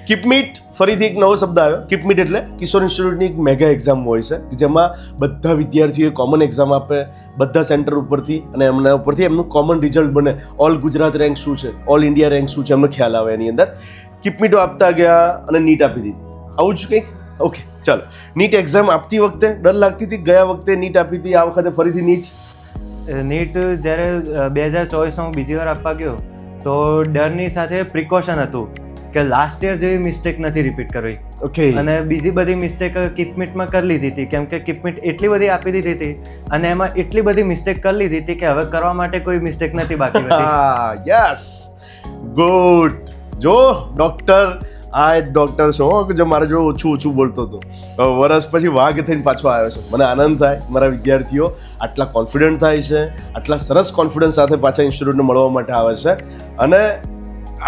કિપમીટ ફરીથી એક નવો શબ્દ આવ્યો. કિપમીટ એટલે કિશોર ઇન્સ્ટિટ્યૂટની એક મેગા એક્ઝામ હોય છે કે જેમાં બધા વિદ્યાર્થીઓ કોમન એક્ઝામ આપે, બધા સેન્ટર ઉપરથી, અને એમના ઉપરથી એમનું કોમન રિઝલ્ટ બને. ઓલ ગુજરાત રેન્ક શું છે, ઓલ ઇન્ડિયા રેન્ક શું છે, એમનો ખ્યાલ આવે એની અંદર. કિપમીટો આપતા ગયા અને નીટ આપી દીધી. આવું જ કંઈક. ઓકે, ચાલો. નીટ એક્ઝામ આપતી વખતે ડર લાગતી હતી? ગયા વખતે નીટ આપી હતી, આ વખતે ફરીથી નીટ જ્યારે 2024માં હું બીજી વાર આપવા ગયો તો ડરની સાથે પ્રિકોશન હતું કે લાસ્ટ યર જેવી મિસ્ટેક નથી રિપીટ કરવી. ઓકે. અને બીજી બધી મિસ્ટેક કિપમીટમાં કરી લીધી હતી, કેમ કે કિપમીટ એટલી બધી આપી દીધી હતી અને એમાં એટલી બધી મિસ્ટેક કરી લીધી હતી કે હવે કરવા માટે કોઈ મિસ્ટેક નથી બાકી હતી. Yes, good. જો ડોક્ટર, આ એક ડોક્ટર છો કે જો મારા જોડે ઓછું બોલતો હતો, વર્ષ પછી વાઘ થઈને પાછો આવ્યો છે. મને આનંદ થાય મારા વિદ્યાર્થીઓ આટલા કોન્ફિડન્ટ થાય છે, આટલા સરસ કોન્ફિડન્સ સાથે પાછા ઇન્સ્ટિટ્યૂટને મળવા માટે આવે છે. અને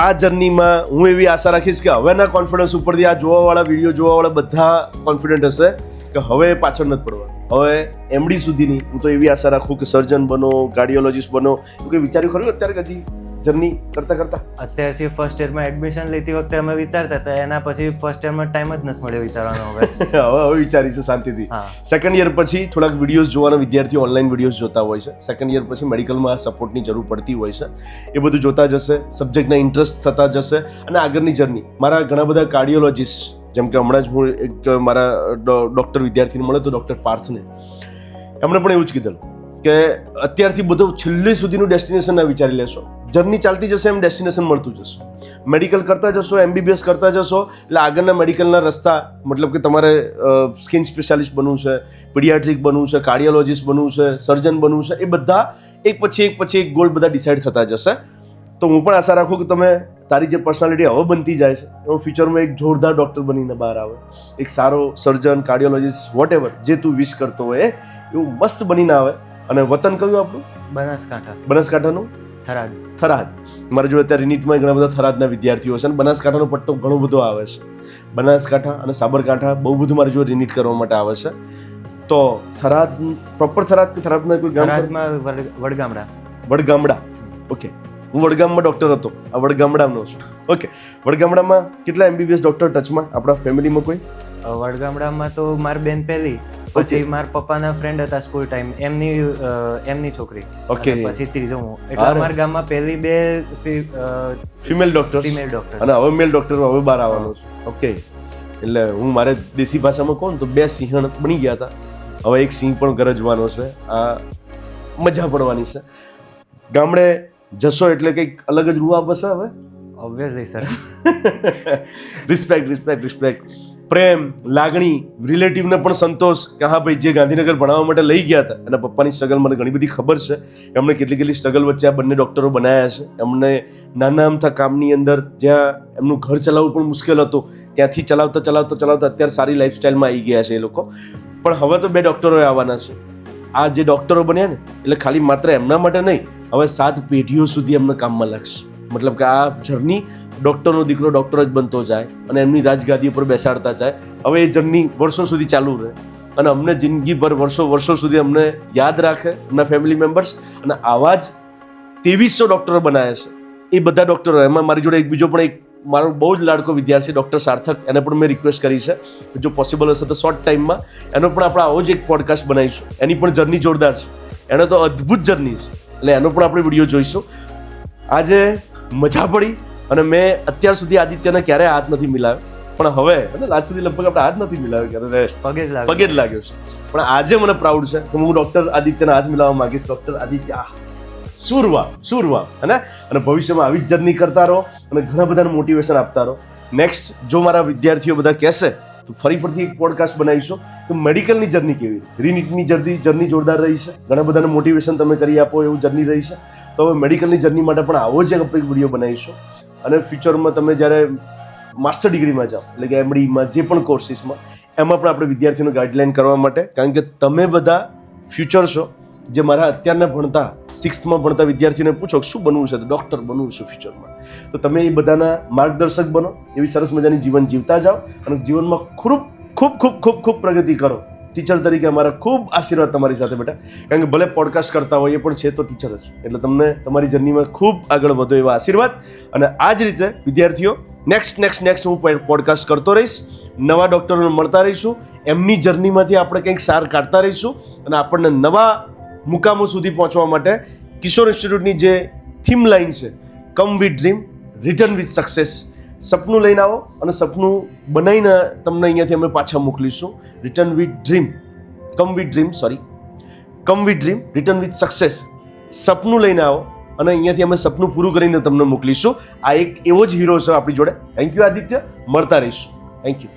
આ જર્નીમાં હું એવી આશા રાખીશ કે હવેના કોન્ફિડન્સ ઉપરથી આ જોવાવાળા વિડીયો જોવાવાળા બધા કોન્ફિડન્ટ હશે કે હવે પાછળ નથી પડવાનું. હવે એમડી સુધીની હું તો એવી આશા રાખું કે સર્જન બનો, કાર્ડિયોલોજિસ્ટ બનો. એવું કંઈ વિચાર્યું ખરું અત્યારે કદી જર્ની કરતા? અત્યારથી ફર્સ્ટ યરમાં એડમિશન લેતી વખતે અમે વિચારતા હતા, એના પછી ફર્સ્ટ યરમાં ટાઈમ જ નથી મળ્યો વિચારવાનો. હવે વિચારીશું શાંતિથી. સેકન્ડ યર પછી થોડાક વિડીયોઝ જોવાના વિદ્યાર્થીઓ ઓનલાઈન વિડીયોઝ જોતા હોય છે. સેકન્ડ યર પછી મેડિકલમાં સપોર્ટની જરૂર પડતી હોય છે. એ બધું જોતા જશે, સબ્જેક્ટના ઇન્ટરેસ્ટ થતા જશે, અને આગળની જર્ની. મારા ઘણા બધા કાર્ડિયોલોજિસ્ટ, જેમ કે હમણાં જ હું એક મારા ડૉક્ટર વિદ્યાર્થીને મળ્યો તો ડૉક્ટર પાર્થને, એમણે પણ એવું જ કીધેલું કે અત્યારથી બધું છેલ્લે સુધીનું ડેસ્ટિનેશન ના વિચારી લેશો. જર્ની ચાલતી જશે એમ ડેસ્ટિનેશન મળતું જશે. મેડિકલ કરતા જશો, MBBS કરતા જશો એટલે આગળના મેડિકલના રસ્તા, મતલબ કે તમારે સ્કિન સ્પેશિયાલિસ્ટ બનવું છે, પીડિયાટ્રિક બનવું છે, કાર્ડિયોલોજિસ્ટ બનવું છે, સર્જન બનવું છે, એ બધા એક પછી એક ગોલ બધા ડિસાઇડ થતા જશે. તો હું પણ આશા રાખું કે તમે તારી જે પર્સનાલિટી હવે બનતી જાય છે એમાં ફ્યુચરમાં એક જોરદાર ડૉક્ટર બનીને બહાર આવે, એક સારો સર્જન, કાર્ડિયોલોજિસ્ટ, વોટ એવર જે તું વિશ કરતો હોય એવું મસ્ત બનીને આવે. અને વતન કયું આપણું? બનાસકાંઠા. બનાસકાંઠાનું થરાદ. મારા જોડે અત્યારે રિનીટમાં ઘણા બધા થરાદના વિદ્યાર્થીઓ છે અને બનાસકાંઠાનો પટ્ટો ઘણો બધો આવે છે. બનાસકાંઠા અને સાબરકાંઠા બહુ બધું મારા જોડે રિનીટ કરવા માટે આવે છે. તો થરાદ પ્રોપર થરાદ કે થરાદના કોઈ ગામ? થરાદમાં વડગામડા. ઓકે, હું વડગામમાં ડૉક્ટર હતો, આ વડગામડાનો છું. ઓકે, વડગામડામાં કેટલા MBBS ડૉક્ટર ટચમાં આપણા ફેમિલીમાં કોઈ? વડગામડામાં તો મારી બેન પહેલી, પછી મારા પપ્પાના ફ્રેન્ડ હતા સ્કૂલ ટાઈમ, એમની છોકરી. ઓકે, પછી ત્રીજો હું. એટલે અમારા ગામમાં પહેલી 2 ફિમેલ ડોક્ટર અને હવે મેલ ડોક્ટર હવે બહાર આવવાનો છે. ઓકે, એટલે હું મારે દેશી ભાષામાં કહું તો 2 સિંહણ બની ગયા હતા, હવે એક સિંહ પણ ગરજવાનો છે. આ મજા પડવાની છે. ગામડે જશો એટલે કંઈક અલગ જ રૂહ આવશે. હવે ઓબ્વિયસલી સર. રિસ્પેક્ટ, પ્રેમ, લાગણી, રિલેટિવને પણ સંતોષ કે હા ભાઈ જે ગાંધીનગર ભણાવવા માટે લઈ ગયા હતા એના પપ્પાની સ્ટ્રગલ મને ઘણી બધી ખબર છે. એમણે કેટલી સ્ટ્રગલ વચ્ચે આ બંને ડૉક્ટરો બનાવ્યા છે. એમને નાના અમથા કામની અંદર જ્યાં એમનું ઘર ચલાવવું પણ મુશ્કેલ હતું ત્યાંથી ચલાવતા અત્યારે સારી લાઈફસ્ટાઈલમાં આવી ગયા છે એ લોકો. પણ હવે તો 2 ડૉક્ટરો આવવાના છે. આ જે ડૉક્ટરો બન્યા ને એટલે ખાલી માત્ર એમના માટે નહીં, હવે 7 પેઢીઓ સુધી એમને કામમાં લાગશે. મતલબ કે આ જર્ની ડૉક્ટરનો દીકરો ડૉક્ટર જ બનતો જાય અને એમની રાજગાદી ઉપર બેસાડતા જાય. હવે એ જર્ની વર્ષો સુધી ચાલુ રહે અને અમને જિંદગીભર વર્ષો સુધી અમને યાદ રાખે એમના ફેમિલી મેમ્બર્સ. અને આવા જ 2300 ડૉક્ટરો બનાવ્યા છે. એ બધા ડૉક્ટરો, એમાં મારી જોડે એક બીજો પણ એક મારો બહુ જ લાડકો વિદ્યાર્થી ડૉક્ટર સાર્થક, એને પણ મેં રિક્વેસ્ટ કરી છે જો પોસિબલ હશે તો શોર્ટ ટાઈમમાં એનો પણ આપણે આવો જ એક પોડકાસ્ટ બનાવીશું. એની પણ જર્ની જોરદાર છે, એનો તો અદ્ભુત જર્ની છે, એટલે એનો પણ આપણે વિડીયો જોઈશું. આજે મજા પડી અને મેં અત્યાર સુધી આદિત્યને ક્યારેય હાથ નથી મિલાવ્યો, પણ હવે અને આજ સુધી લગભગ આપણે હાથ નથી મિલાવ્યો ક્યારે, પગે જ લાગ્યો છે. પણ આજે મને પ્રાઉડ છે કે હું ડૉક્ટર આદિત્યના હાથ મિલાવવા માંગીશ. ડૉક્ટર આદિત્ય, સુરવા અને ભવિષ્યમાં આવી જ જર્ની કરતા રહો અને ઘણા બધાને મોટિવેશન આપતા રહો. નેક્સ્ટ જો મારા વિદ્યાર્થીઓ બધા કહેશે તો ફરી પરથી એક પોડકાસ્ટ બનાવીશું કે મેડિકલની જર્ની કેવી રીનીટની જર્ની જોરદાર રહી છે, ઘણા બધાને મોટિવેશન તમે કરી આપો એવું જર્ની રહી છે. તો હવે મેડિકલની જર્ની માટે પણ આવો જ એક વિડીયો બનાવીશું. અને ફ્યુચરમાં તમે જ્યારે માસ્ટર ડિગ્રીમાં જાઓ એટલે કે MDમાં જે પણ કોર્સિસમાં એમાં પણ આપણે વિદ્યાર્થીઓને ગાઈડલાઈન કરવા માટે, કારણ કે તમે બધા ફ્યુચર છો. જે મારા અત્યારના ભણતા 6માં ભણતા વિદ્યાર્થીઓને પૂછો શું બનવું છે તો ડૉક્ટર બનવું છે ફ્યુચરમાં, તો તમે એ બધાના માર્ગદર્શક બનો, એવી સરસ મજાની જીવન જીવતા જાઓ અને જીવનમાં ખૂબ પ્રગતિ કરો. ટીચર તરીકે અમારા ખૂબ આશીર્વાદ તમારી સાથે બેટા, કારણ કે ભલે પોડકાસ્ટ કરતા હોય એ પણ છે તો ટીચર જ, એટલે તમને તમારી જર્નીમાં ખૂબ આગળ વધો એવા આશીર્વાદ. અને આ જ રીતે વિદ્યાર્થીઓ નેક્સ્ટ હું પોડકાસ્ટ કરતો રહીશ, નવા ડૉક્ટરોને મળતા રહીશું, એમની જર્નીમાંથી આપણે કંઈક સાર કાઢતા રહીશું અને આપણને નવા મુકામો સુધી પહોંચવા માટે કિશોર ઇન્સ્ટિટ્યૂટની જે થીમ લાઈન છે, come with dream return with success, સપનું લઈને આવો અને સપનું બનાવીને તમને અહીંયાથી અમે પાછા મોકલીશું. Come with dream return with success, સપનું લઈને આવો અને અહીંયાથી અમે સપનું પૂરું કરીને તમને મોકલીશું. આ એક એવો જ હીરો છે આપણી જોડે. થેન્ક યુ આદિત્ય, મળતા રહીશું. Thank you.